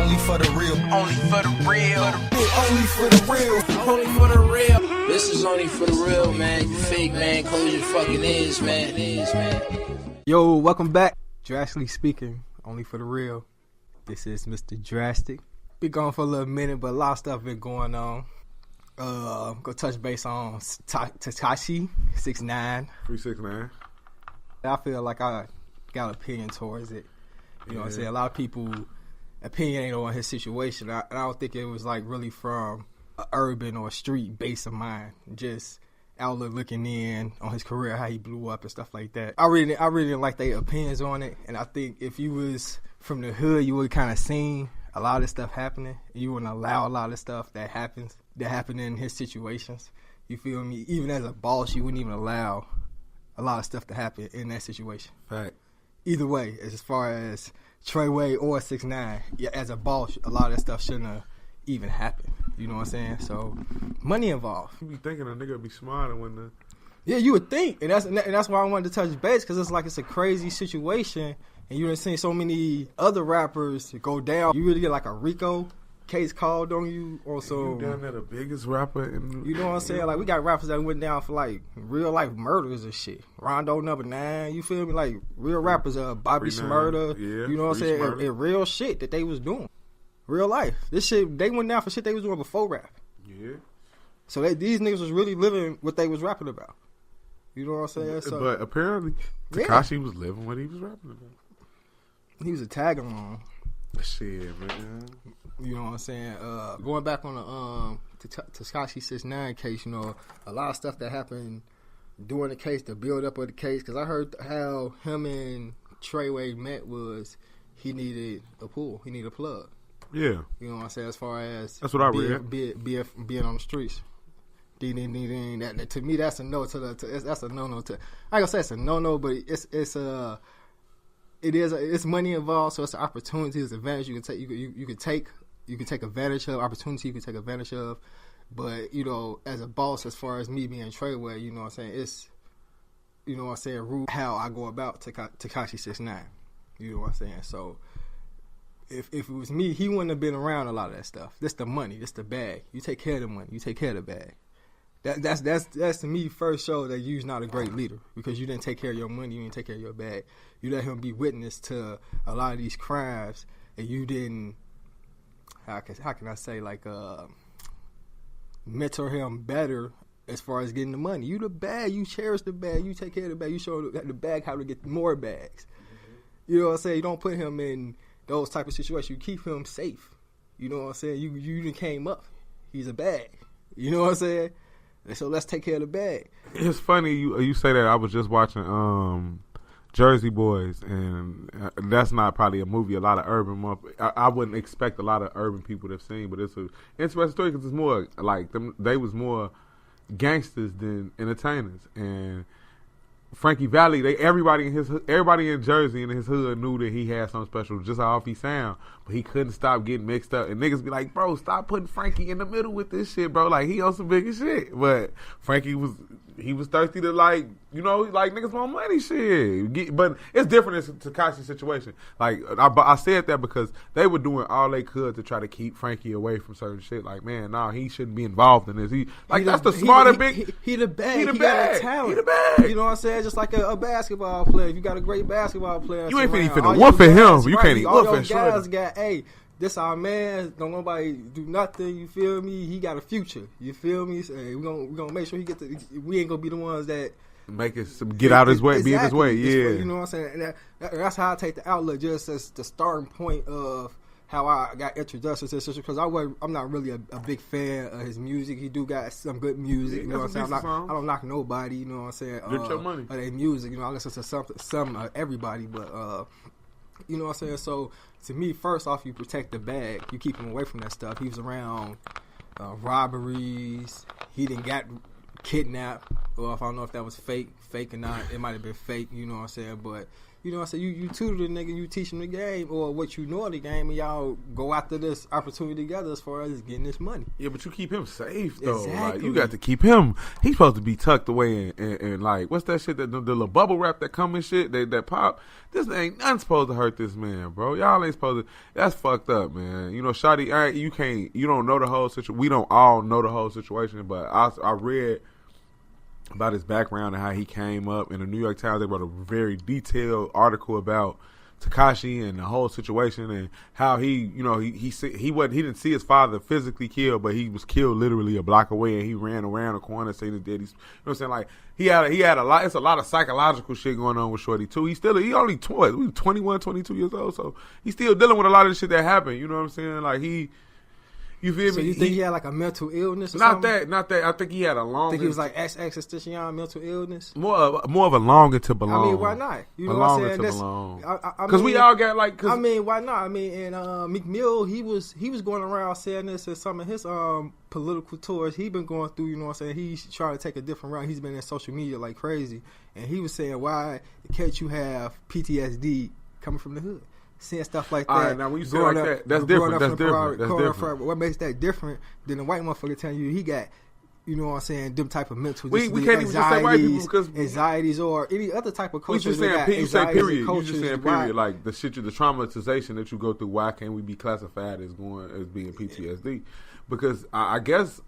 only for the real. Only for the real. Only for the real. Only for the real. This is only for the real, man. You fake, man. Close your fucking ears, man. Yo, welcome back. Drastically speaking, only for the real. This is Mr. Draztik. Been gone for a little minute, but a lot of stuff been going on. Go touch base on Tekashi 6ix9ine. 369. I feel like I got an opinion towards it. You know what I'm saying? A lot of people opinionate on his situation. I don't think it was like really from an urban or a street base of mine. Just outlook looking in on his career, how he blew up and stuff like that. I really didn't like their opinions on it. And I think if you was from the hood, you would kind of seen a lot of this stuff happening. You wouldn't allow a lot of stuff that happened in his situations. You feel me? Even as a boss, you wouldn't even allow a lot of stuff to happen in that situation. Right. Either way, as far as Treyway or 6ix9ine, yeah, as a boss, a lot of that stuff shouldn't have even happened. You know what I'm saying? So, money involved. You be thinking a nigga would be smarter when the... Yeah, you would think, and that's why I wanted to touch base, because it's like it's a crazy situation, and you done seen so many other rappers go down. You really get like a RICO case called on you, or so. You down there the biggest rapper in... You know what I'm saying? Like, we got rappers that went down for like real life murders and shit. Rondo #9, you feel me? Like real rappers, Bobby Shmurda. Yeah, you know what I'm saying? And real shit that they was doing, real life. This shit, they went down for shit they was doing before rap. Yeah. So these niggas was really living what they was rapping about. You know what I'm saying? So, but apparently, Tekashi was living what he was rapping about. He was a tag along. Shit, man. You know what I'm saying? Going back on the Tekashi 6ix9ine case, you know, a lot of stuff that happened during the case, the build up of the case, because I heard how him and Treyway met was he needed a pool, he needed a plug. Yeah. You know what I'm saying? As far as that's what I read. Being on the streets. That, to me, that's a no. That's a no. I ain't gonna say it's a no, but it's money involved, so it's an opportunity, it's an advantage you can take. You can take advantage of opportunity. You can take advantage of, but you know, as a boss, as far as me being Treyway, you know what I'm saying, it's, you know what I'm saying, rule how I go about Tekashi 6ix9ine. You know what I'm saying. So if it was me, he wouldn't have been around a lot of that stuff. That's the money. That's the bag. You take care of the money. You take care of the bag. That's to me first show that you're not a great leader, because you didn't take care of your money, you didn't take care of your bag. You let him be witness to a lot of these crimes, and you didn't. How can I say, like, mentor him better as far as getting the money. You the bag, you cherish the bag, you take care of the bag, you show the bag how to get more bags. Mm-hmm. You know what I'm saying? You don't put him in those type of situations. You keep him safe. You know what I'm saying? You done came up. He's a bag. You know what I'm saying? And so let's take care of the bag. It's funny you say that. I was just watching Jersey Boys, and that's not probably a movie a lot of urban. I wouldn't expect a lot of urban people to have seen, but it's an interesting story because it's more like they was more gangsters than entertainers. And Frankie Valli, everybody in Jersey and in his hood knew that he had something special, just how off he sound, but he couldn't stop getting mixed up. And niggas be like, bro, stop putting Frankie in the middle with this shit, bro. Like, he on some bigger shit. But Frankie was thirsty to, like, you know, like, niggas want money shit. But it's different in Tekashi's situation. Like, I said that because they were doing all they could to try to keep Frankie away from certain shit. Like, man, nah, he shouldn't be involved in this. That's the smarter big. He the bag. He got a talent. He the bag. You know what I'm saying? Just like a basketball player. If you got a great basketball player, you ain't finna whoop at him. You can't even whoop at him. All guys got, hey, this our man. Don't nobody do nothing. You feel me? He got a future. You feel me? So, hey, we gonna make sure he get the. We ain't gonna be the ones that make it get out his way, exactly. Be in his way. Yeah, you know what I'm saying. And that's how I take the outlook, just as the starting point of how I got introduced to this, because I'm not really a big fan of his music. He do got some good music. You know what I'm saying. I don't knock nobody. You know what I'm saying. Get your money. Of their music. You know, I listen to some everybody, but you know what I'm saying. So to me, first off, you protect the bag. You keep him away from that stuff. He was around robberies. He didn't got kidnapped. or if I don't know if that was fake or not. It might have been fake, you know what I'm saying? But you know what I'm saying? You tutor the nigga, you teach him the game or what you know of the game, and y'all go after this opportunity together as far as getting this money. Yeah, but you keep him safe though. Exactly. Like, you got to keep him. He's supposed to be tucked away and like what's that shit that the little bubble wrap that come and shit that pop. This ain't nothing supposed to hurt this man, bro. Y'all ain't supposed to. That's fucked up, man. You know, Shotty, you don't know the whole situation. We don't all know the whole situation, but I read about his background and how he came up. In the New York Times, they wrote a very detailed article about Tekashi and the whole situation and how he didn't see his father physically killed, but he was killed literally a block away, and he ran around the corner saying his daddy's. You know what I'm saying? Like he had a lot. It's a lot of psychological shit going on with Shorty too. He only 21, 22 years old, so he's still dealing with a lot of the shit that happened. You know what I'm saying? Like you feel me? So you think he had like a mental illness or something? Not that. I think he had a long. I think he was like existential mental illness. More of a longing to belong. I mean, why not? You know what I'm saying? Because we all got like. I mean, why not? I mean, and Meek Mill, he was going around saying this in some of his political tours. He been going through. You know what I'm saying? He's trying to take a different route. He's been in social media like crazy, and he was saying, "Why can't you have PTSD coming from the hood?" Seeing stuff like that. All right, now when you say like that, that's different. That's different. What makes that different than the white motherfucker telling you he got, you know what I'm saying, them type of mental we can't even just say white people because anxieties or any other type of culture. You just say period. You just saying period. Like the traumatization that you go through. Why can't we be classified as being PTSD? Because I guess.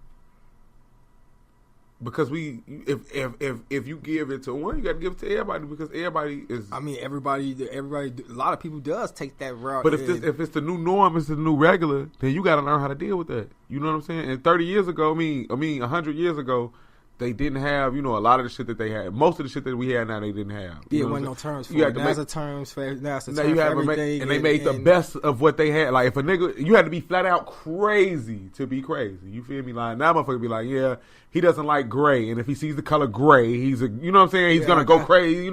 Because if you give it to one, you got to give it to everybody because everybody is. I mean, everybody. A lot of people does take that route. But if it's the new norm, it's the new regular, then you got to learn how to deal with that. You know what I'm saying? And 30 years ago, 100 years ago, they didn't have, a lot of the shit that they had. Most of the shit that we had now, they didn't have. Yeah, wasn't no terms for it. Now it's a terms for everything. And they made the best of what they had. Like, if a nigga, you had to be flat out crazy to be crazy. You feel me? Like, now motherfucker be like, yeah, he doesn't like gray. And if he sees the color gray, he's a, you know what I'm saying? He's going to go crazy.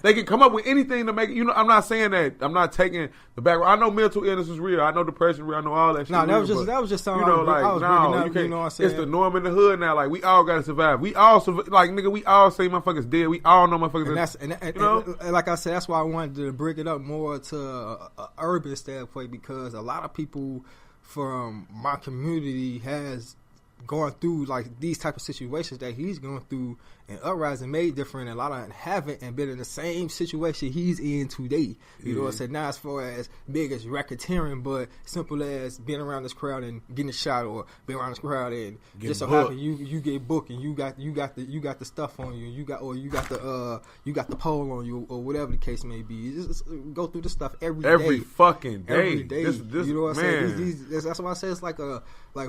They can come up with anything to make it. I'm not saying that. I'm not taking the background. I know mental illness is real. I know depression is real. I know all that shit. No, that was just something I was bringing up. You know what I'm saying? It's the norm in the hood now. Like, we all got to survive. We all survive. Like, nigga, we all say motherfuckers dead. We all know motherfuckers. And like I said, that's why I wanted to bring it up more to a urban standpoint because a lot of people from my community has going through like these type of situations that he's going through, and Uprising made different, and a lot of them haven't and been in the same situation he's in today. You know what I'm saying? Not as far as big as racketeering, but simple as being around this crowd and getting shot, or being around this crowd and just so happen you get booked and you got the stuff on you, you got the pole on you, or whatever the case may be. Just go through this stuff every day. Fucking day. Every day. This, you know what I'm man. saying? That's why I say it's like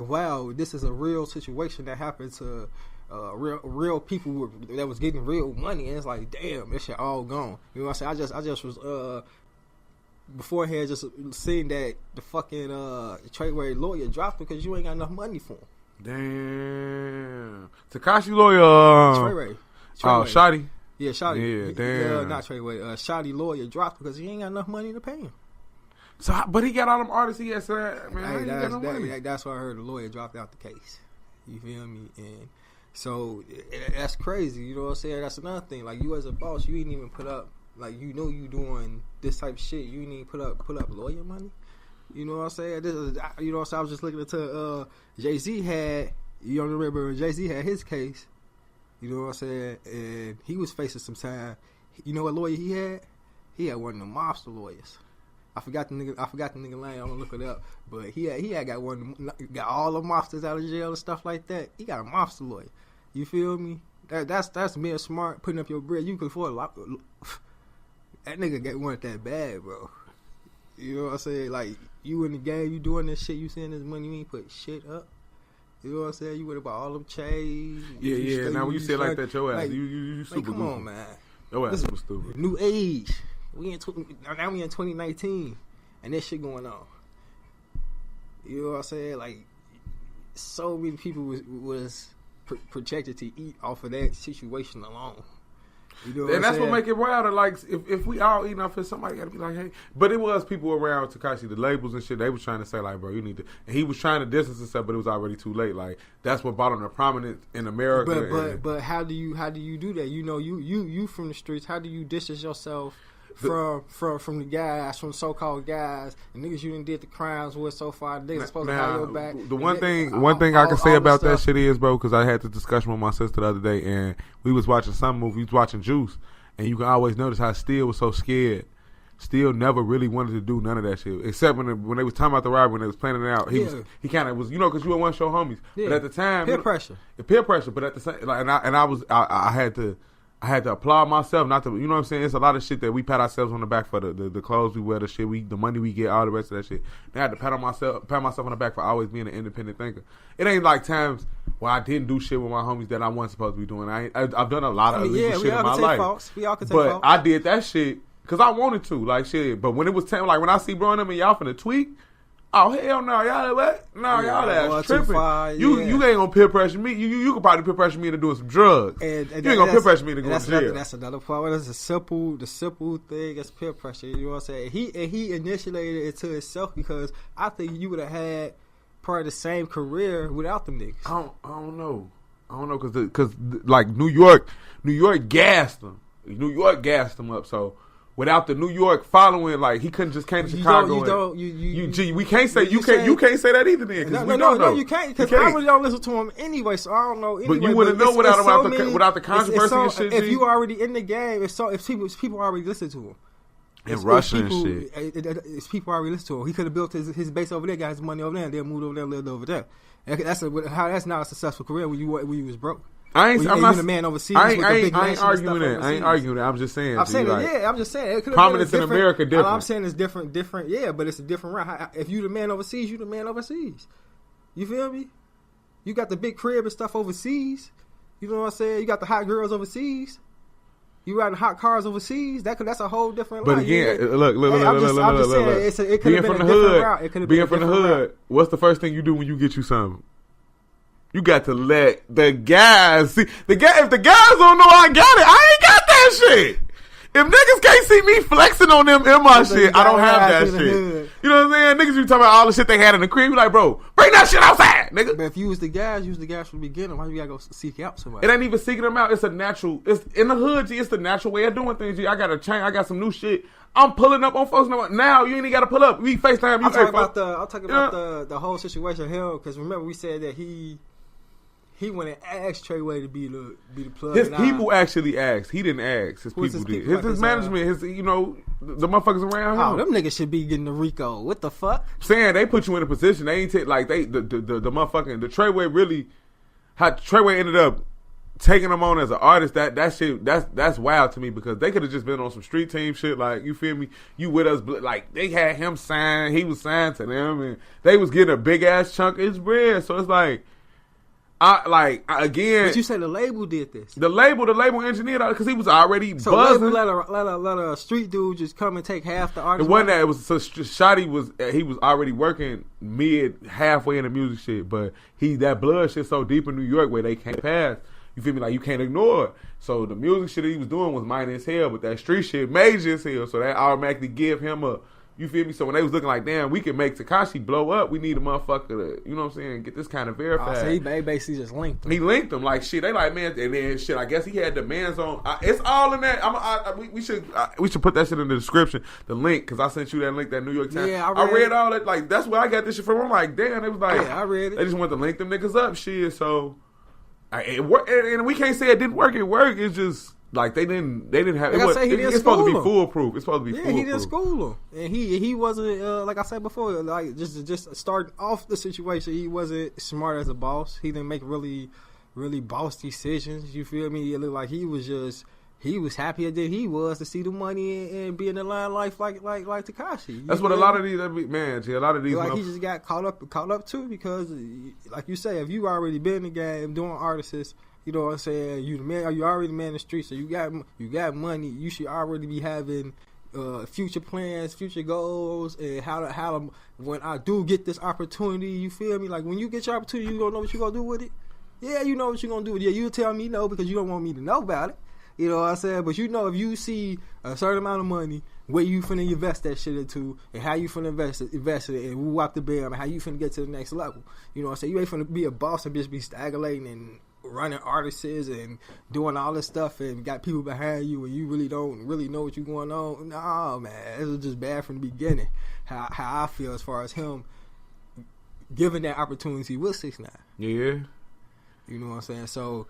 wow, this is a real situation that happened to real people that was getting real money, and it's like, damn, this shit all gone. You know what I'm saying? I just was beforehand just seeing that the fucking Treyway lawyer dropped because you ain't got enough money for him. Damn. Tekashi lawyer. Treyway. Oh, Shotty. Yeah, Shotty. Yeah, damn. Not Treyway. Shotty lawyer dropped because he ain't got enough money to pay him. So, but he got all them artists he had said, man. That's why I heard the lawyer dropped out the case. You feel me? And so that's crazy. You know what I'm saying? That's another thing. Like, you as a boss, you ain't even put up, like, you know you doing this type of shit. You ain't even put up lawyer money. You know what I'm saying? This is, you know what I'm saying? I was just looking into Jay-Z had, you don't remember, Jay-Z had his case. You know what I'm saying? And he was facing some time. You know what lawyer he had? He had one of the mobster lawyers. I forgot the nigga name. I'm gonna look it up. But he had got got all the mobsters out of jail and stuff like that. He got a mobster lawyer. You feel me? That's being smart, putting up your bread. You can afford a lot. That nigga want that bad, bro. You know what I'm saying? Like, you in the game, you doing this shit, you seeing this money, you ain't put shit up. You know what I'm saying? You worried about all them chains. Yeah. Now when you say it like that, your ass, you super come on, man. Your ass super stupid. New age. Now we in 2019, and this shit going on. You know what I'm saying? Like, so many people was projected to eat off of that situation alone. You know and that's what make it wilder. Like if we all eating off it, somebody got to be like, hey. But it was people around Tekashi, the labels and shit. They was trying to say like, bro, you need to. And he was trying to distance himself, but it was already too late. Like that's what brought him to prominence in America. But how do you do that? You know, you from the streets. How do you distance yourself from the guys, from so-called guys, and niggas you done did the crimes with so far? Niggas supposed to have your back. The one thing I can say about that shit is, bro, because I had this discussion with my sister the other day, and we was watching some movie. We was watching Juice, and you can always notice how Steele was so scared. Steele never really wanted to do none of that shit, except when they was talking about the robbery, when they was planning it out. He kind of was, you know, because you were one show homies. Yeah. But at the time, peer pressure. But at the same, like, I had to applaud myself, not to, you know what I'm saying? It's a lot of shit that we pat ourselves on the back for, the clothes we wear, the shit the money we get, all the rest of that shit. And I had to pat myself on the back for always being an independent thinker. It ain't like times where I didn't do shit with my homies that I wasn't supposed to be doing. I've done a lot of illegal shit in my life. We all can take faults. But I did that shit because I wanted to, like shit. But when it was time, like when I see bro and them and y'all finna tweak, oh hell no, y'all what? No, y'all ass tripping. You ain't gonna peer pressure me. You could probably peer pressure me into doing some drugs. And you ain't gonna peer pressure me to go to jail. That's another part. That's the simple thing. That's peer pressure. You know what I'm saying? He initiated it to himself because I think you would have had probably the same career without them niggas. I don't know because like New York gassed them. New York gassed them up. So. Without the New York following, like he couldn't just came to Chicago. We can't say you can't say that either. Then no, you can't because I really don't listen to him anyway, so I don't know. Anyway, but you wouldn't know without the controversy and shit. If you already in the game, if people already listen to him, and Russia and shit, if people already listen to him, he could have built his base over there, got his money over there, and then moved over there, and lived over there. That's not a successful career when you was broke. I'm not a man overseas. I ain't arguing that. I ain't arguing that. I'm just saying. I'm just saying. Prominence in America different. I'm saying it's different. Yeah, but it's a different route. If you the man overseas, you the man overseas. You feel me? You got the big crib and stuff overseas. You know what I'm saying? You got the hot girls overseas. You riding hot cars overseas. That's a whole different. But life. Again, look. I'm just saying it could have been a different route. It could have been a different route. What's the first thing you do when you get you something? You got to let the guys see. If the guys don't know I got it, I ain't got that shit. If niggas can't see me flexing on them in my shit, I don't have that shit. You know what I'm saying? Niggas be talking about all the shit they had in the crib. You like, bro, bring that shit outside, nigga. But if you was the guys from the beginning. Why you gotta go seek out somebody? It ain't even seeking them out. It's a natural. It's in the hood, G. It's the natural way of doing things, G. I got a chain. I got some new shit. I'm pulling up on folks. Now you ain't even got to pull up. We FaceTime. I'll talk about the whole situation here because remember we said that he went and asked Treyway to be the plug. His people actually asked. He didn't ask. His people did. His management, the motherfuckers around him. Oh, them niggas should be getting the RICO. What the fuck? Saying they put you in a position. They ain't the motherfucking, the Treyway really, how Treyway ended up taking them on as an artist, that shit, that's wild to me because they could have just been on some street team shit. Like, you feel me? You with us, like, they had him signed. He was signed to them and they was getting a big ass chunk of his bread. So it's like, again. But you say the label did this. The label engineered it because he was already buzzing. So let a street dude just come and take half the artist. The one that it was so Shotty was already working halfway in the music shit, but that blood shit so deep in New York where they can't pass. You feel me? Like you can't ignore it. So the music shit that he was doing was minor as hell, but that street shit major as hell. So that automatically give him a. You feel me? So when they was looking like, damn, we can make Tekashi blow up. We need a motherfucker to, you know what I'm saying, get this kind of verified. So he basically just linked him. He linked them like shit. They like, man, and then shit. I guess he had demands on. It's all in that. We should put that shit in the description. The link because I sent you that link, that New York Times. Yeah, I read all that. Like that's where I got this shit from. I'm like, damn. It was like, yeah, I read it. They just wanted to link them niggas up. Shit. So it worked, and we can't say it didn't work. It worked. It's just. Like they didn't have. It's supposed to be foolproof. It's supposed to be foolproof. Yeah, he didn't school him, and he wasn't like I said before. Like just starting off the situation, he wasn't smart as a boss. He didn't make really boss decisions. You feel me? It looked like he was happier than he was to see the money and be in the line life like Tekashi. That's what a lot of these a lot of these like he just got caught up too because like you say, if you already been in the game doing artists. You know what I'm saying? You the man. You already the man in the street, so you got money. You should already be having future plans, future goals, and how to when I do get this opportunity. You feel me? Like when you get your opportunity, you gonna know what you gonna do with it. Yeah, you know what you gonna do with it. Yeah, you tell me no because you don't want me to know about it. You know what I'm saying? But you know, if you see a certain amount of money, where you finna invest that shit into, and how you finna invest it, and who up the bill, and how you finna get to the next level. You know what I'm saying? You ain't finna be a boss and just be stagnating and running artists and doing all this stuff and got people behind you and you really don't really know what you going on. Nah, man, it was just bad from the beginning. How I feel as far as him giving that opportunity with 6ix9ine. Yeah. You know what I'm saying? So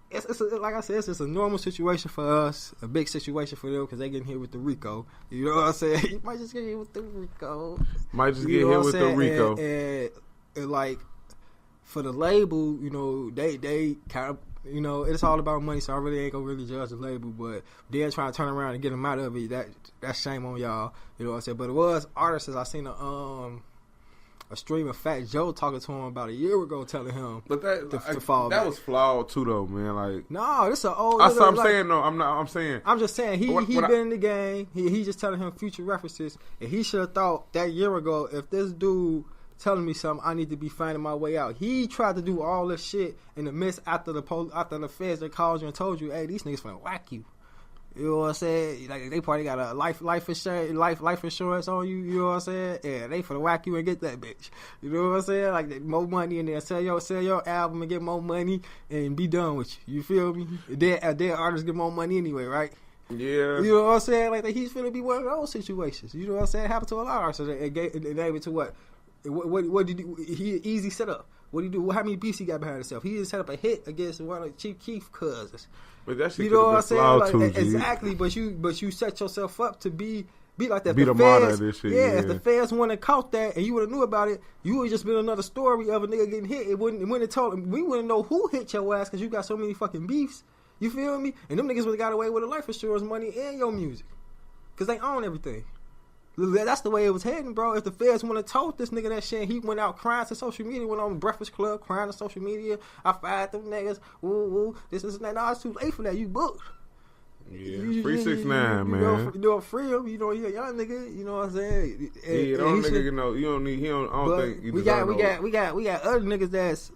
it's like I said, it's just a normal situation for us, a big situation for them because they getting hit with the RICO. You know what I'm saying? You might just get hit with the RICO. Might just get hit with the RICO. And like for the label, you know, they kind of, you know, it's all about money, so I really ain't gonna really judge the label, but they're trying to turn around and get them out of it. That's shame on y'all. You know what I'm saying? But it was artists. I seen a stream of Fat Joe talking to him about a year ago, telling him to fall back. That was flawed too, though, man. Like, no, this an old. That's what I'm saying. No, I'm not. I'm saying. I'm just saying he been in the game. He just telling him future references, and he should have thought that year ago, if this dude telling me something, I need to be finding my way out. He tried to do all this shit in the midst after the feds that called you and told you, hey, these niggas finna whack you. You know what I'm saying? Like they probably got a life insurance on you. You know what I'm saying? Yeah, they finna whack you and get that bitch. You know what I'm saying? Like more money in there, sell your album and get more money and be done with you. You feel me? Their artists get more money anyway, right? Yeah. You know what I'm saying? Like he's finna be one of those situations. You know what I'm saying? It happened to a lot of artists. It gave it to what? What did he easy setup? What did he do? How many beats he got behind himself? He just set up a hit against one of Chief Keef's cousins. But that shit, you know what I'm saying? Like, too, exactly. But you set yourself up to be like that. Be the martyr of this shit. Yeah, if the feds wouldn't have caught that and you would have knew about it, you would have just been another story of a nigga getting hit. It wouldn't have told him. We wouldn't know who hit your ass because you got so many fucking beefs. You feel me? And them niggas would have got away with the life insurance money and your music because they own everything. That's the way it was heading, bro. If the feds would have told this nigga that shit, he went out crying to social media, went on Breakfast Club crying to social media. I fired them niggas. Ooh, this is that. No, it's too late for that. You booked. Yeah, free 6ix9ine, man. You know, free him. You know, he a young nigga. You know what I'm saying? Yeah, don't nigga know. You don't need. He don't. I don't think. We got other niggas that's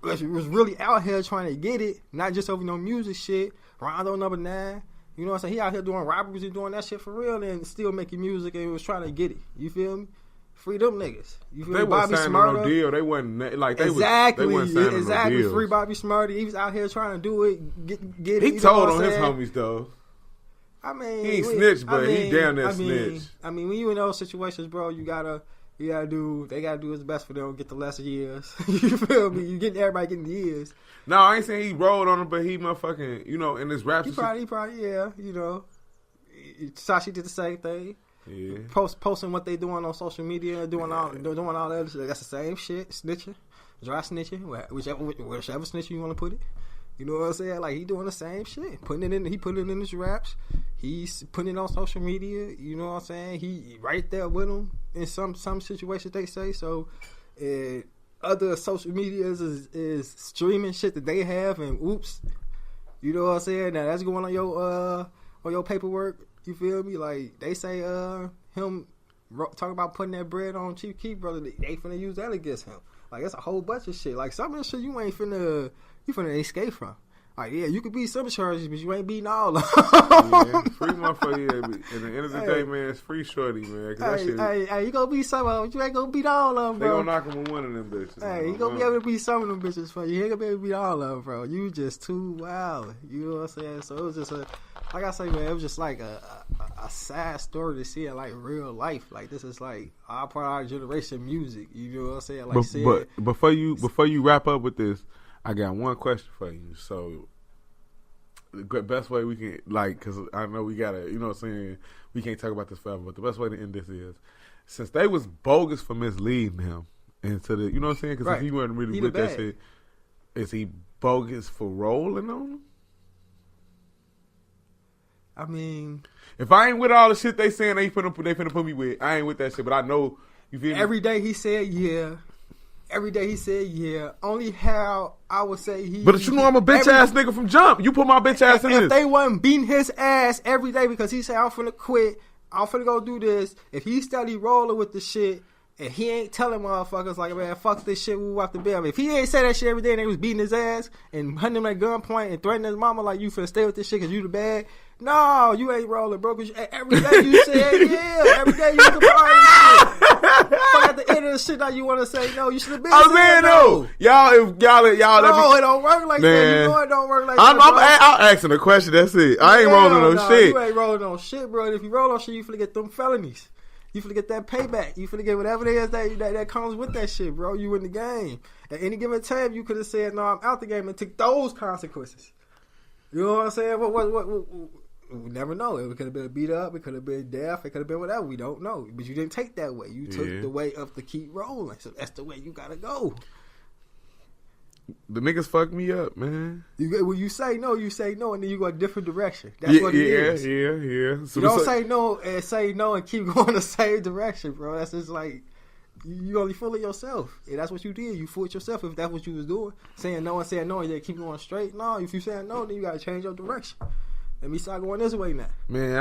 was really out here trying to get it, not just over no music shit. Rondo number 9. You know what I'm saying? He out here doing robberies and doing that shit for real and still making music and was trying to get it. You feel me? Free them niggas. You feel me? They wasn't signing no deal. They wasn't like they exactly. They wasn't signing exactly. No deals. Free Bobby Smarty. He was out here trying to do it. Get it. He told on his homies though. I mean, he ain't snitched, but he damn near snitched. I mean, when you in those situations, bro, they gotta do his best for them to get the lesser years. You feel me? You getting everybody getting the years. No, I ain't saying he rolled on him, but he motherfucking, you know, in his rap. He probably, yeah, you know. Tekashi did the same thing. Yeah. Posting what they doing on social media, doing all that. That's the same shit. Snitching, dry snitching, whichever snitching you want to put it. You know what I'm saying? Like he doing the same shit. He putting it in his raps. He's putting it on social media. You know what I'm saying? He right there with them in some situations they say. So other social medias is streaming shit that they have and oops. You know what I'm saying? Now that's going on your paperwork. You feel me? Like they say him talking about putting that bread on Chief Keef, brother. They finna use that against him. Like it's a whole bunch of shit. Like some of the shit you ain't finna escape from. Like yeah, you could beat some charges, but you ain't beating all of them. Yeah, free motherfucker. Yeah, but at the end of the day, man, it's free shorty, man. Hey, you gonna beat some of them, but you ain't gonna beat all of them, bro. They gonna knock him with one of them bitches. Hey, you gonna be able to beat some of them bitches for you. You ain't gonna be able to beat all of them, bro. You just too wild. You know what I'm saying? So it was just like I say, man, it was just like a sad story to see it like real life. Like this is like our part of our generation music. You know what I'm saying? Like, but before you wrap up with this, I got one question for you. So the best way we can, like, because I know we gotta, you know what I'm saying, we can't talk about this forever, but the best way to end this is, since they was bogus for misleading him into the, you know what I'm saying, because if he wasn't really with that shit, is he bogus for rolling on him? I mean, if I ain't with all the shit they saying they finna put me with, I ain't with that shit, but I know, you feel me? Every day he said yeah. Every day he said yeah. Only how I would say he. But you know I'm a bitch ass nigga from jump. You put my bitch ass in this. If they wasn't beating his ass every day because he said I'm finna quit, I'm finna go do this. If he steady rolling with the shit, and he ain't telling motherfuckers like, man, fuck this shit, we walk the bill. If he ain't say that shit every day and they was beating his ass and hunting him at gunpoint and threatening his mama like, you finna stay with this shit because you the bad. No, you ain't rolling, bro. Cause every day you said yeah. Every day you was a part of this shit. Fuck at the end of the shit now you want to say no. You should have been. I'm saying no. Y'all. No, it don't work like that. You know it don't work like that. I'm asking a question. That's it. I ain't rolling no shit. You ain't rolling on shit, bro. And if you roll on shit, you finna get them felonies. You finna get that payback. You finna get whatever it is that comes with that shit, bro. You in the game. At any given time, you could have said, no, I'm out the game and took those consequences. You know what I'm saying? What we never know. It could have been beat up. It could have been death. It could have been whatever. We don't know. But you didn't take that way. You took the way of to keep rolling. So that's the way you gotta go. The niggas fucked me up, man. When you say no, and then you go a different direction. That's what it is. Yeah. So you don't say no and keep going the same direction, bro. That's just like you only fooling yourself. And that's what you did. You fooled yourself if that's what you was doing. Saying no and then keep going straight. No, if you saying no, then you gotta change your direction. Let me start going this way now. Man,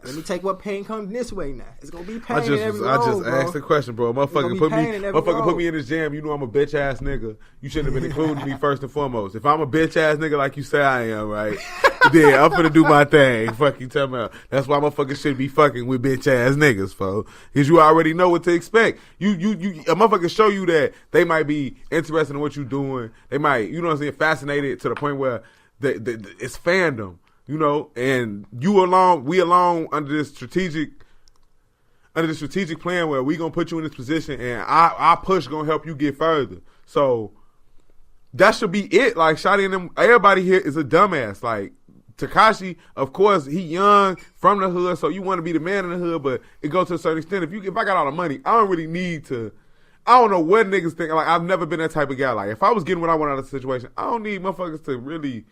let me take what pain comes this way now. It's gonna be pain I just asked the question, bro. Motherfucker put me in this jam. You know I'm a bitch ass nigga. You shouldn't have been including me first and foremost. If I'm a bitch ass nigga like you say I am, right? Then I'm finna do my thing. Fuck you tell me. That's why motherfuckers should be fucking with bitch ass niggas, fo. Because you already know what to expect. A motherfucker show you that they might be interested in what you doing. They might, you know what I'm saying, fascinated to the point where it's fandom. You know, and we along under this strategic plan where we gonna put you in this position, and our push gonna help you get further. So that should be it. Like Shotty and them, everybody here is a dumbass. Like Tekashi, of course, he young from the hood, so you want to be the man in the hood, but it goes to a certain extent. If I got all the money, I don't really need to. I don't know what niggas think. Like I've never been that type of guy. Like if I was getting what I want out of the situation, I don't need motherfuckers to really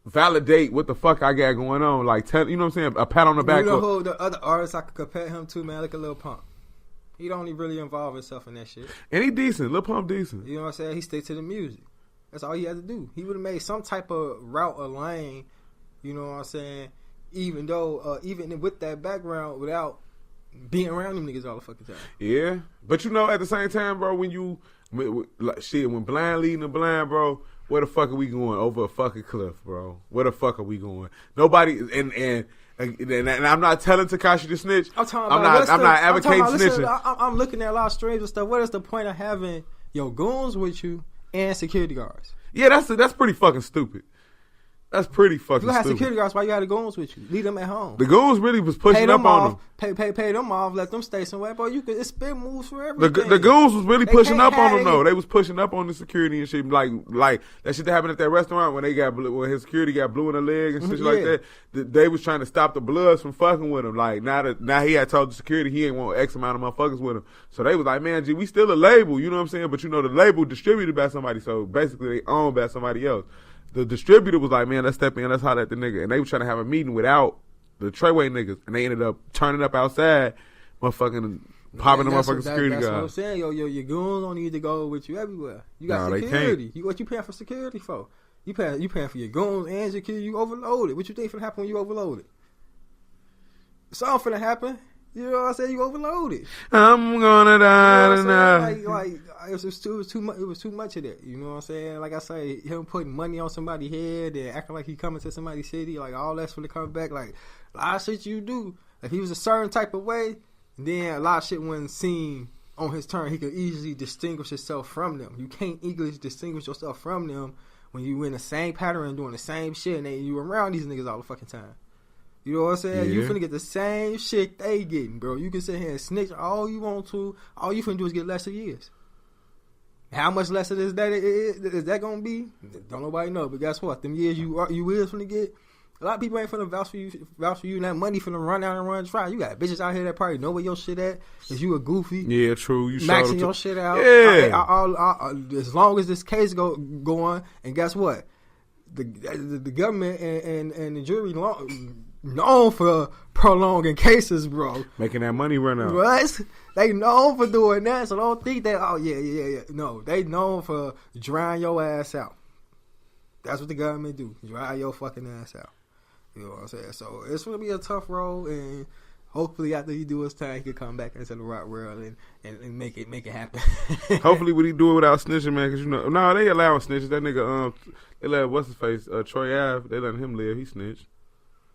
validate what the fuck I got going on. Like, you know what I'm saying? A pat on the back. You know who the other artists I could compare him to, man? Look at Lil Pump. He don't even really involve himself in that shit. And he decent. Lil Pump decent. You know what I'm saying? He stayed to the music. That's all he had to do. He would have made some type of route or lane, you know what I'm saying? Even though, even with that background, without being around them niggas all the fucking time. Yeah. But you know, at the same time, bro, when blind leading the blind, bro, where the fuck are we going? Over a fucking cliff, bro. Where the fuck are we going? Nobody, and I'm not telling Tekashi to snitch. I'm not advocating snitching. I'm looking at a lot of streams and stuff. What is the point of having your goons with you and security guards? Yeah, that's pretty fucking stupid. That's pretty fucking stupid. You had security guards, why you had the goons with you? Leave them at home. The goons really was pushing up on them. Pay them off, let them stay somewhere. Bro, it's spin moves for everything. The goons was really pushing up on them, though. They was pushing up on the security and shit. Like that shit that happened at that restaurant when his security got blue in the leg and shit like that. They was trying to stop the Bloods from fucking with him. Like, now he had told the security he ain't want X amount of motherfuckers with him. So they was like, man, G, we still a label, you know what I'm saying? But you know, the label distributed by somebody, so basically they owned by somebody else. The distributor was like, man, let's step in, let's holler at the nigga. And they were trying to have a meeting without the Treyway niggas. And they ended up turning up outside, motherfucking popping the motherfucking security guard. That's what I'm saying. Your goons don't need to go with you everywhere. You got security. What you paying for security for? You paying for your goons and security. You overloaded. What you think finna happen when you overloaded? Something finna happen. You know what I'm saying? You overloaded. I'm gonna die tonight. Like it was too much. It was too much of that. You know what I'm saying? Like I say, him putting money on somebody's head and acting like he coming to somebody's city. Like all that's when it comes back. Like a lot of shit you do. If he was a certain type of way, then a lot of shit wasn't seen on his turn. He could easily distinguish himself from them. You can't easily distinguish yourself from them when you in the same pattern and doing the same shit and you around these niggas all the fucking time. You know what I'm saying? Yeah. You finna get the same shit they getting, bro. You can sit here and snitch all you want to. All you finna do is get lesser years. How much lesser is that gonna be? Don't nobody know. But guess what? Them years you is finna get. A lot of people ain't finna vouch for you. And that money finna run out and run dry. You got bitches out here that probably know where your shit at. Cause you a goofy. Yeah, true. You maxing your shit out. Yeah. As long as this case go on, and guess what? The government and the jury known for prolonging cases, bro. Making that money run out. What? They known for doing that, so don't think that, oh, yeah. No, they known for drying your ass out. That's what the government do. Dry your fucking ass out. You know what I'm saying? So it's going to be a tough road, and hopefully after he do his time, he could come back into the rock world and make it happen. Hopefully, would he do it without snitching, man? Because they allowing snitches. That nigga, they let what's his face, Troy Ave. They letting him live. He snitched.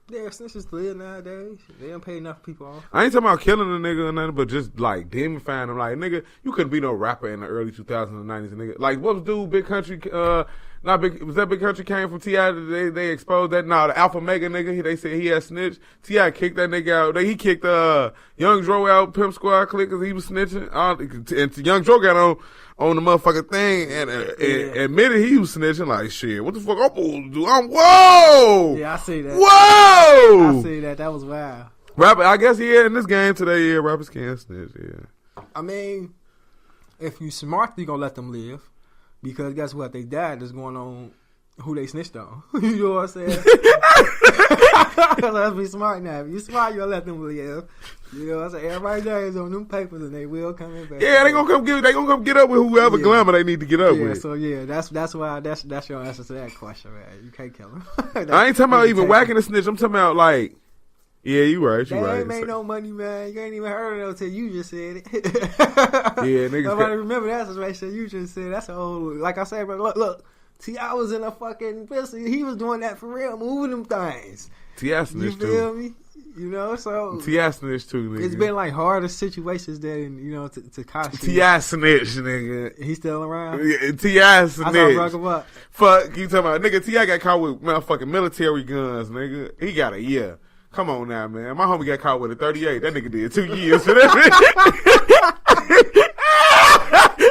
Yeah, snitches live nowadays. They don't pay enough people off. I ain't talking about killing a nigga or nothing, but just like demifying him. Like, nigga, you couldn't be no rapper in the early 2000s and 90s, nigga. Like, what was dude, Big Country? Not big. Was that Big Country came from T.I.? They exposed that. Nah, the Alpha Mega nigga. They said he had snitched. T.I. kicked that nigga out. He kicked Young Dro out, Pimp Squad clique, because he was snitching. And Young Dro got on the motherfucking thing and admitted he was snitching. Like, shit, what the fuck I'm supposed to do? Whoa! Yeah, I see that. Whoa! I see that. That was wild. Rapper, I guess in this game today, yeah, rappers can't snitch, yeah. I mean, if you smart, you gonna let them live. Because guess what? They died is going on who they snitched on. You know what I'm saying? Let's be smart now. If you smart, you'll let them live. You know what I'm saying? Everybody there is on them papers and they will come in back. Yeah, they gonna come get up with whoever glamour they need to get up with. Yeah, so yeah, that's why that's your answer to that question, man. You can't kill them. I ain't talking about even whacking a snitch. I'm talking about like, yeah, you right. They ain't made no money, man. You ain't even heard of it until you just said it. Yeah, niggas. Nobody remember that situation you just said. That's a whole, like I said, bro. Look. T.I. was in a fucking pistol. He was doing that for real, moving them things. T.I. snitched too. You feel me? You know, so T.I. snitched too, nigga. It's been like harder situations than, Tekashi. T.I. snitched, nigga. He's still around? Yeah, T.I. snitched. I saw him up. Fuck, you talking about, nigga, T.I. got caught with motherfucking military guns, nigga. He got a year. Come on now, man. My homie got caught with a 38. That nigga did 2 years for that.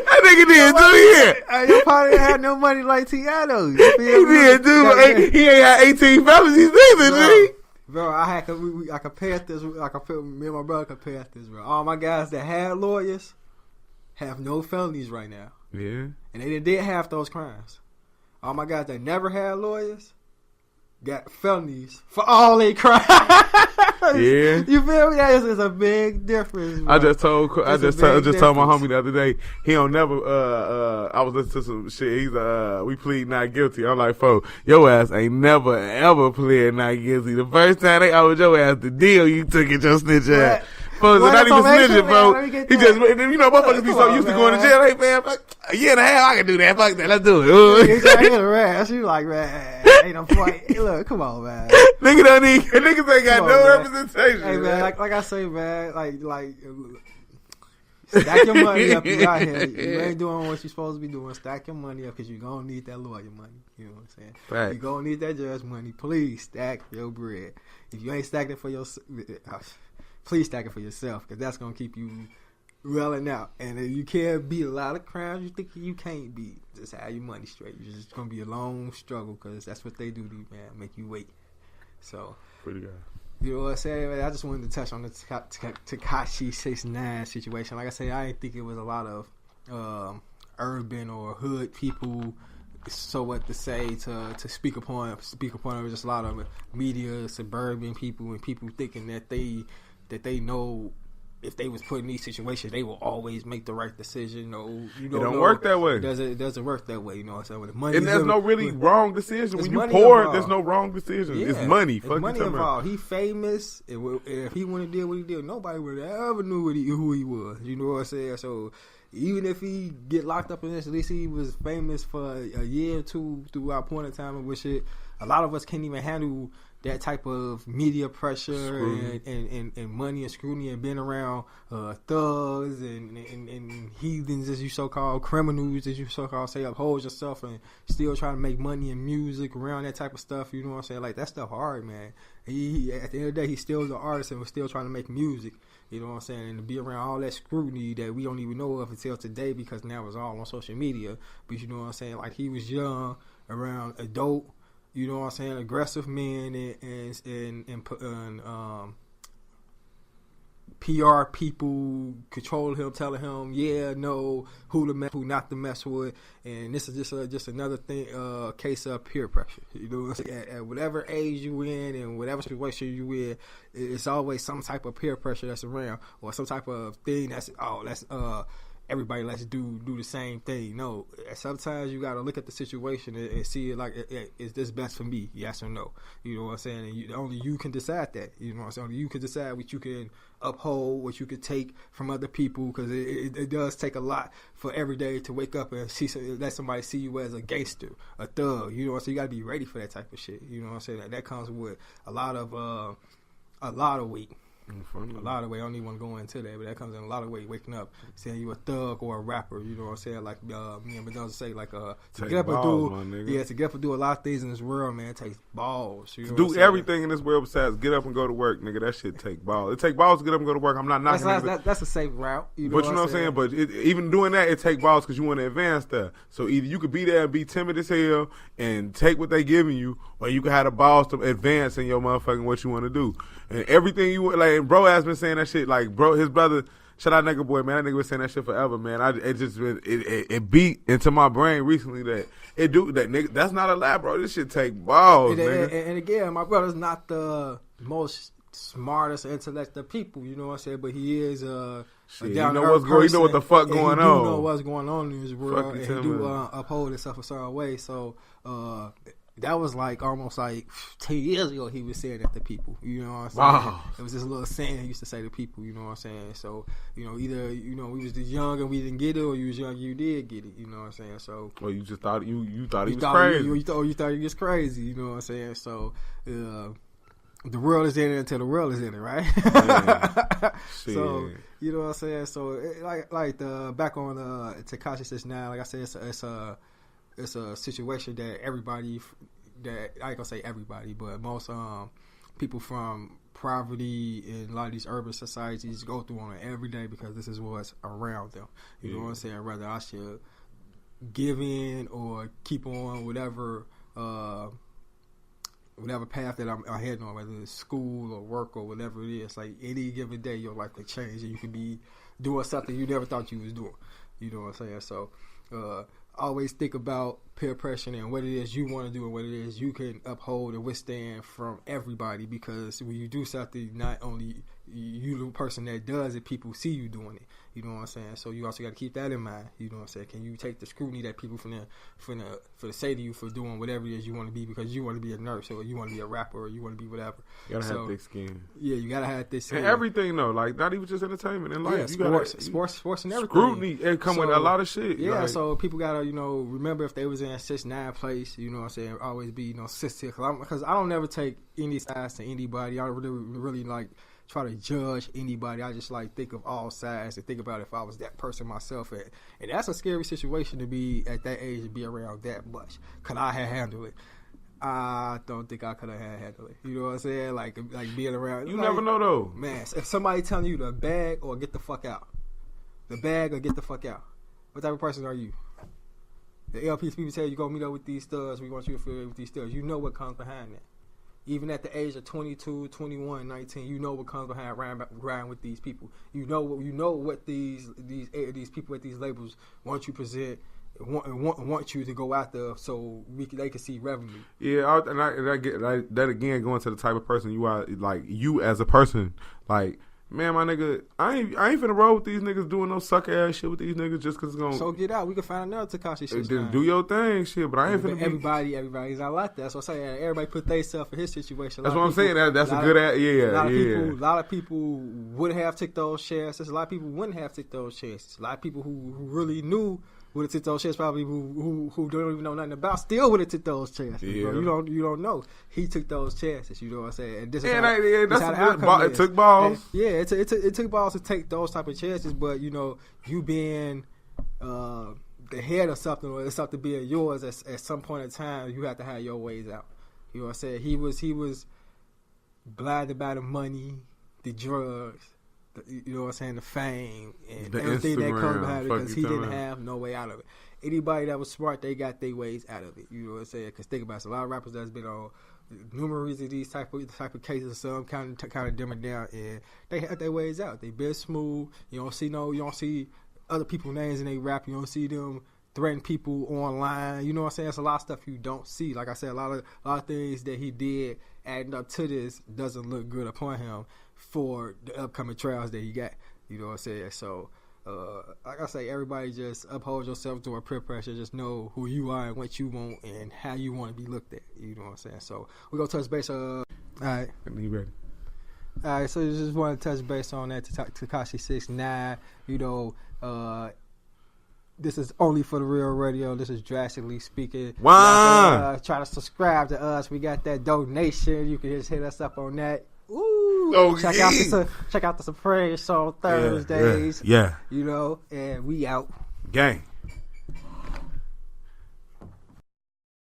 That nigga did 2 years. Your partner had no money like T.I. though. He did, dude. He ain't had 18 felonies either, G. Bro, I compared this. Me and my brother compared this, bro. All my guys that had lawyers have no felonies right now. Yeah. And they did half those crimes. All my guys that never had lawyers got felonies for all they crimes. Yeah. You feel me? That is a big difference, bro. I just told my homie the other day, he don't never I was listening to some shit, he's we plead not guilty. I'm like, fo, your ass ain't never ever plead not guilty. The first time they offered your ass the deal, you took it your snitch ass. Folks are not even snitching, bro. He just, motherfuckers be so used to going to jail. Hey, man, fuck, a year and a half, I can do that. Fuck that, let's do it. He's like, you like, man, ain't no point. Hey, look, come on, man. Niggas ain't got no representation. Hey, man, like I say, man, like, stack your money up. You out here. You ain't doing what you're supposed to be doing. Stack your money up because you're going to need that lawyer money. You know what I'm saying? Right. You're going to need that judge money. Please stack your bread. If you ain't stacked it for yourself, please stack it for yourself because that's going to keep you rolling out. And you can't beat a lot of crimes you think you can't beat. Just have your money straight. It's just going to be a long struggle because that's what they do to you, man. Make you wait. So, pretty good. You know what I'm saying? I just wanted to touch on the Tekashi 6ix9ine situation. Like I said, I didn't think it was a lot of urban or hood people, so what to say, to speak upon. It was just a lot of media, suburban people, and people thinking that they know if they was put in these situations, they will always make the right decision. It don't work that way. It doesn't work that way. You know what I'm saying? With money, and there's no really wrong decision. When you poor, there's no wrong decision. Yeah, it's money. It's money involved. He famous. If he want to deal what he did, nobody would ever knew who he was. You know what I'm saying? So even if he get locked up in this, at least he was famous for a year or two throughout point in time, in which a lot of us can't even handle that type of media pressure and money and scrutiny and being around thugs and heathens, as you so-called, criminals, as you so-called say, uphold yourself and still trying to make money in music around that type of stuff. You know what I'm saying? Like, that stuff hard, man. He at the end of the day, he's still the artist and was still trying to make music. You know what I'm saying? And to be around all that scrutiny that we don't even know of until today because now it's all on social media. But you know what I'm saying? Like, he was young, around adult, you know what I'm saying, aggressive men and PR people controlling him, telling him, yeah, no, who to mess, who not to mess with, and this is just another thing, case of peer pressure. You know what I'm saying? At whatever age you in and whatever situation you in, it's always some type of peer pressure that's around or some type of thing that's everybody let's do the same thing. No, sometimes you got to look at the situation and see it like, is this best for me? Yes or no? You know what I'm saying? And only you can decide that. You know what I'm saying? Only you can decide what you can uphold, what you can take from other people, because it does take a lot for every day to wake up and let somebody see you as a gangster, a thug. You know what I'm saying? You got to be ready for that type of shit. You know what I'm saying? That comes with a lot of weight. A lot of weight. I don't even want to go into that, but that comes in a lot of weight. Waking up, saying you a thug or a rapper. You know what I'm saying? Like me and Bedoza say, like to get up and do a lot of things in this world, man. It takes balls. You know to do everything in this world besides get up and go to work, nigga. That shit take balls. It take balls to get up and go to work. I'm not knocking. That's a safe route. You know but you know what I'm saying? But even doing that, it take balls because you want to advance there. So either you could be there and be timid as hell and take what they giving you, or you can have the balls to advance in your motherfucking what you want to do. And everything you like, and bro has been saying that shit. Like, bro, his brother, shout out nigga boy, man. That nigga been saying that shit forever, man. It beat into my brain recently that nigga. That's not a lie, bro. This shit take balls, nigga. And again, my brother's not the most smartest intellect of people, you know what I'm saying? But he is a down to earth person. He know what the fuck going on. He know what's going on in his world, and he do uphold himself a certain way. So that was like almost like 10 years ago he was saying that to people. You know what I'm saying? Wow. It was this little saying he used to say to people, you know what I'm saying? So, you know, either, you know, we was just young and we didn't get it, or you was young and you did get it, you know what I'm saying? So, well, you just thought you thought he was crazy. You thought he was crazy, you know what I'm saying? So, the world is in it until the world is in it, right? So, you know what I'm saying? So, like the back on Tekashi 6ix9ine, like I said, it's a situation that everybody, that I ain't gonna say everybody, but most people from poverty in a lot of these urban societies go through on it every day, because this is what's around them. You know what I'm saying? Whether I should give in or keep on whatever path that I'm heading on, whether it's school or work or whatever it is. Like any given day, your life could change, and you could be doing something you never thought you was doing. You know what I'm saying? So always think about peer pressure and what it is you want to do and what it is you can uphold and withstand from everybody, because when you do something, not only you the person that does it, people see you doing it. You know what I'm saying? So you also got to keep that in mind. You know what I'm saying? Can you take the scrutiny that people for say to you for doing whatever it is you want to be, because you want to be a nurse, or you want to be a rapper, or you want to be whatever. You gotta have thick skin. Yeah, you gotta have thick skin. And everything though, like not even just entertainment in life. Yeah, sports and everything. Scrutiny and come with a lot of shit. Yeah, like, so people gotta, you know, remember if they was in 6ix9ine place, you know what I'm saying, always be, you know, sincere, because I don't never take any sides to anybody. I don't really like try to judge anybody. I just like think of all sides and think about if I was that person myself, and that's a scary situation to be at that age, to be around that much. Could I have handled it? I don't think I could have handled it. You know what I'm saying? Like being around. You never know though, man. If somebody telling you to bag or get the fuck out, what type of person are you? The LPs people tell you go meet up with these thugs. We want you to affiliate with these thugs. You know what comes behind that. Even at the age of 22, 21, 19, you know what comes behind riding with these people. You know what these people at these labels want you to present, want you to go after, so they can see revenue. Yeah, and I get that again, going to the type of person you are, like you as a person, like. Man, my nigga, I ain't finna roll with these niggas doing no suck ass shit with these niggas just cause it's gonna. So get out. We can find another Tekashi shit. Then do your thing, shit. But I ain't finna. Everybody's not like that. So I'm saying everybody put themselves in his situation. That's what I'm saying. That's a good ass. Yeah, A lot of people would have took those chances. A lot of people wouldn't have took those chances. A lot of people who really knew would have took those chances. Probably who don't even know nothing about still would have took those chances. Yeah. Bro. You don't know. He took those chances. You know what I'm saying? And this is it took balls. And, it took balls to take those type of chances. But you know, you being the head of something, or something being yours at some point in time, you have to have your ways out. You know what I'm saying? He was blinded by the money, the drugs. You know what I'm saying, the fame and the everything Instagram, that comes behind it, because he didn't have no way out of it. Anybody that was smart, they got their ways out of it. You know what I'm saying? Because think about it, a lot of rappers that's been on numerous of these type of cases, some kind of dumbing down, and they had their ways out. They been smooth. You don't see other people's names in they rap. You don't see them threaten people online. You know what I'm saying? There's a lot of stuff you don't see. Like I said, a lot of things that he did adding up to this doesn't look good upon him for the upcoming trials that he got. You know what I'm saying? So like I say, everybody just uphold yourself to a peer pressure. Just know who you are and what you want and how you want to be looked at. You know what I'm saying? So we're going to touch base. All right. You ready? All right, so just want to touch base on that Tekashi 6ix9ine. You know, this is only for the real radio. This is drastically speaking. Wow. Try to subscribe to us. We got that donation. You can just hit us up on that. Ooh, check out the Supreme Show Thursdays. Yeah. You know, and we out. Gang.